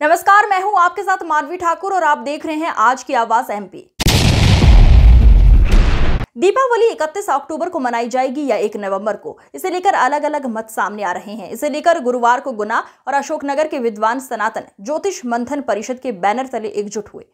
नमस्कार, मैं हूं आपके साथ माधवी ठाकुर और आप देख रहे हैं आज की आवाज एमपी। दीपावली 31 अक्टूबर को मनाई जाएगी या 1 नवंबर को, इसे लेकर अलग अलग मत सामने आ रहे हैं। इसे लेकर गुरुवार को गुना और अशोकनगर के विद्वान सनातन ज्योतिष मंथन परिषद के बैनर तले एकजुट हुए।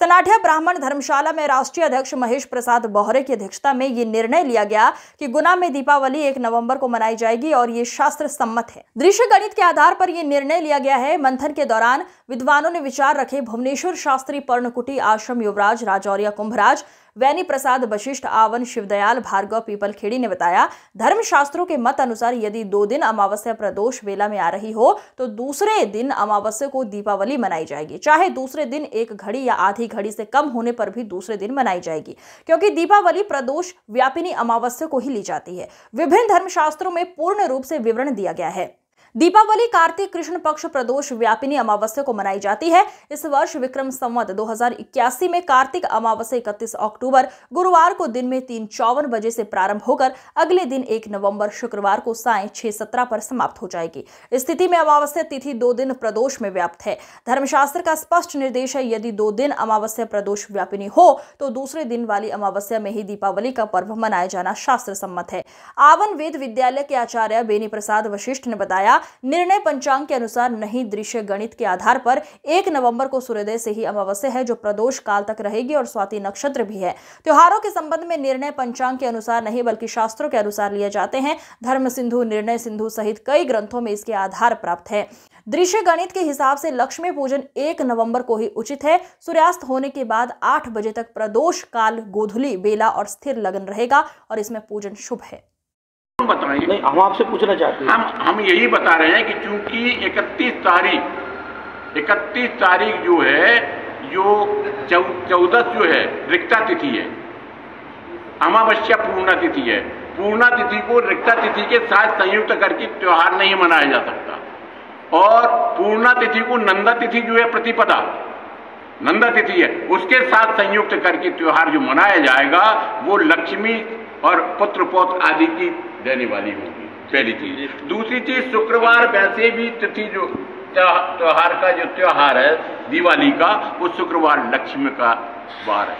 सनाठिया ब्राह्मण धर्मशाला में राष्ट्रीय अध्यक्ष महेश प्रसाद बौहरे की अध्यक्षता में ये निर्णय लिया गया कि गुना में दीपावली 1 नवंबर को मनाई जाएगी और ये शास्त्र सम्मत है। दृश्य गणित के आधार पर यह निर्णय लिया गया है। मंथन के दौरान विद्वानों ने विचार रखे। भुवनेश्वर शास्त्री पर्णकुटी आश्रम युवराज राजौरिया कुंभराज वैनी प्रसाद वशिष्ठ आवन शिवदयाल भार्गव पीपलखेड़ी ने बताया, धर्मशास्त्रों के मत अनुसार यदि 2 दिन अमावस्या प्रदोष वेला में आ रही हो तो दूसरे दिन अमावस्या को दीपावली मनाई जाएगी। चाहे दूसरे दिन 1 घड़ी या आधी घड़ी से कम होने पर भी दूसरे दिन मनाई जाएगी, क्योंकि दीपावली प्रदोष व्यापिनी अमावस्या को ही ली जाती है। विभिन्न धर्मशास्त्रों में पूर्ण रूप से विवरण दिया गया है। दीपावली कार्तिक कृष्ण पक्ष प्रदोष व्यापिनी अमावस्या को मनाई जाती है। इस वर्ष विक्रम संवत 2081 में कार्तिक अमावस्या 31 अक्टूबर गुरुवार को दिन में 3:54 बजे से प्रारंभ होकर अगले दिन 1 नवंबर शुक्रवार को सायं 6:17 पर समाप्त हो जाएगी। इस स्थिति में अमावस्या तिथि 2 दिन प्रदोष में व्याप्त है। धर्मशास्त्र का स्पष्ट निर्देश है, यदि 2 दिन अमावस्या प्रदोष व्यापिनी हो तो दूसरे दिन वाली अमावस्या में ही दीपावली का पर्व मनाया जाना शास्त्र सम्मत है। आवन वेद विद्यालय के आचार्य बेनी प्रसाद वशिष्ठ ने बताया, निर्णय पंचांग के अनुसार नहीं, दृश्य गणित के आधार पर 1 नवंबर को सूर्योदय से ही अमावस्या है, जो प्रदोष काल तक रहेगी और स्वाति नक्षत्र भी है। त्योहारों के संबंध में निर्णय पंचांग के अनुसार नहीं बल्कि शास्त्रों के अनुसार लिए जाते हैं। धर्म सिंधु, निर्णय सिंधु सहित कई ग्रंथों में इसके आधार प्राप्त है। दृश्य गणित के हिसाब से लक्ष्मी पूजन 1 नवंबर को ही उचित है। सूर्यास्त होने के बाद 8 बजे तक प्रदोष काल गोधूली बेला और स्थिर लगन रहेगा और इसमें पूजन शुभ है। बताइए। नहीं, हम आपसे पूछना चाहते हैं। हम यही बता रहे हैं कि चूंकि 31 तारीख जो है, जो 14 जो है रिक्ता तिथि है, अमावस्या पूर्णा तिथि है। पूर्णा तिथि को रिक्ता तिथि के साथ संयुक्त करके त्योहार नहीं मनाया जा सकता। और पूर्णा तिथि को नंदा तिथि जो है, प्रतिपदा नंदा तिथि है, उसके साथ संयुक्त करके त्योहार जो मनाया जाएगा वो लक्ष्मी और पुत्र पौत्र आदि की देने वाली होगी, पहली चीज। दूसरी चीज, शुक्रवार वैसे भी तिथि जो त्योहार का जो त्योहार है दिवाली का, वो शुक्रवार लक्ष्मी का वार है।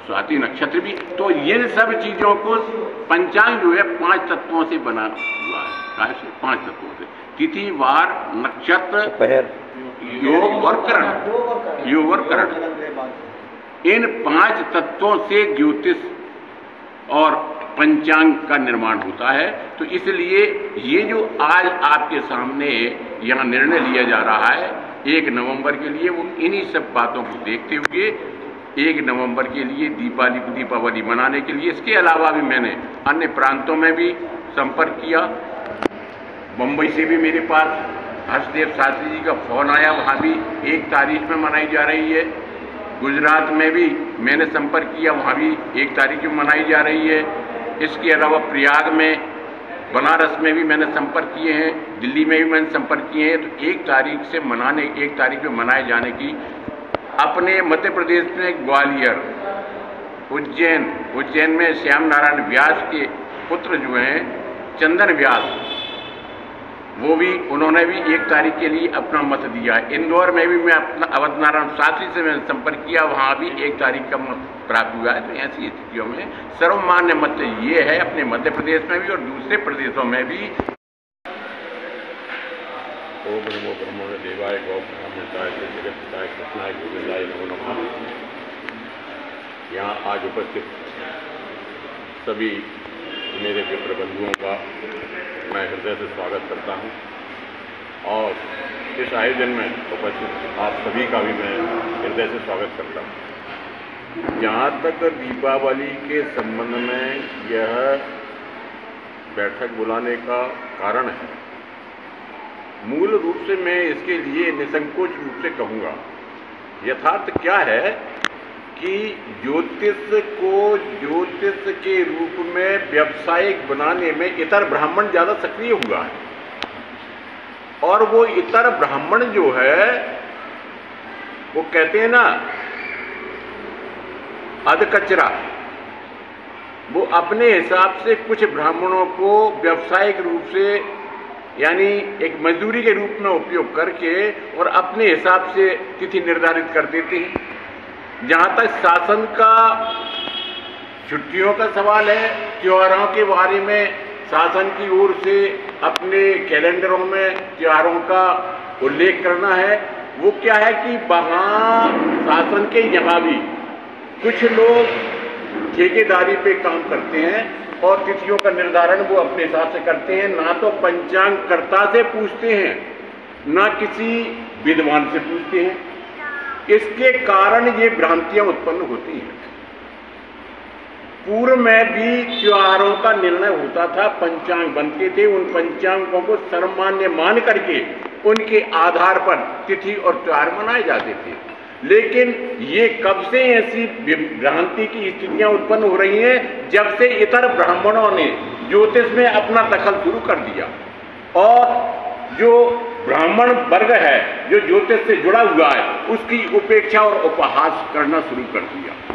स्वाति नक्षत्र भी। तो ये सब चीजों को पंचांग जो है 5 तत्वों से बना हुआ है। 5 तत्वों से, तिथि, वार, नक्षत्र, योग और करण। इन 5 तत्वों से ज्योतिष और पंचांग का निर्माण होता है। तो इसलिए ये जो आज आपके सामने यहाँ निर्णय लिया जा रहा है 1 नवंबर के लिए, वो इन्हीं सब बातों को देखते हुए 1 नवंबर के लिए दीपावली मनाने के लिए। इसके अलावा भी मैंने अन्य प्रांतों में भी संपर्क किया। मुंबई से भी मेरे पास हर्षदेव शास्त्री जी का फोन आया, वहाँ भी 1 तारीख में मनाई जा रही है। गुजरात में भी मैंने संपर्क किया, वहाँ भी 1 तारीख में मनाई जा रही है। इसके अलावा प्रयाग में, बनारस में भी मैंने संपर्क किए हैं, दिल्ली में भी मैंने संपर्क किए हैं। तो 1 तारीख से 1 तारीख में मनाए जाने की, अपने मध्य प्रदेश में ग्वालियर, उज्जैन में श्याम नारायण व्यास के पुत्र जो हैं चंदन व्यास, वो भी, उन्होंने भी 1 तारीख के लिए अपना मत दिया। इंदौर में भी मैं अपना अवध नारायण शास्त्री से मैंने संपर्क किया, वहाँ भी 1 तारीख का मत प्राप्त हुआ है। तो ऐसी स्थितियों में सर्वमान्य मत ये है अपने मध्य प्रदेश में भी और दूसरे प्रदेशों में भी। ओम नमो ब्रह्मणे देवाय गौ ब्रह्मचाय जगत्ताय कृष्णाय गोविंदाय नमो नमः। यहाँ आज उपस्थित सभी मेरे मित्र बंधुओं का मैं हृदय से स्वागत करता हूँ और इस आयोजन में उपस्थित आप सभी का भी मैं हृदय से स्वागत करता हूँ। जहाँ तक दीपावली के संबंध में यह बैठक बुलाने का कारण है, मूल रूप से मैं इसके लिए निसंकोच रूप से कहूँगा, यथार्थ क्या है कि ज्योतिष को ज्योतिष के रूप में व्यावसायिक बनाने में इतर ब्राह्मण ज़्यादा सक्रिय हुआ है। और वो इतर ब्राह्मण जो है, वो कहते हैं ना अधकचरा, वो अपने हिसाब से कुछ ब्राह्मणों को व्यावसायिक रूप से यानी एक मजदूरी के रूप में उपयोग करके और अपने हिसाब से तिथि निर्धारित कर देते हैं। जहाँ तक शासन का छुट्टियों का सवाल है, त्योहारों के बारे में शासन की ओर से अपने कैलेंडरों में त्योहारों का उल्लेख करना है। वो क्या है कि वहाँ शासन के यहाँ भी कुछ लोग ठेकेदारी पे काम करते हैं और तिथियों का निर्धारण वो अपने हिसाब से करते हैं, ना तो पंचांग कर्ता से पूछते हैं, ना किसी विद्वान से पूछते हैं। इसके कारण ये भ्रांतियां उत्पन्न होती हैं। पूर्व में भी त्योहारों का निर्णय होता था, पंचांग बनते थे, उन पंचांगों को सर्वमान्य मान करके उनके आधार पर तिथि और त्योहार मनाए जाते थे। लेकिन ये कब से ऐसी भ्रांति की स्थितियां उत्पन्न हो रही हैं, जब से इतर ब्राह्मणों ने ज्योतिष में अपना दखल शुरू कर दिया और जो ब्राह्मण वर्ग है जो ज्योतिष से जुड़ा हुआ है उसकी उपेक्षा और उपहास करना शुरू कर दिया।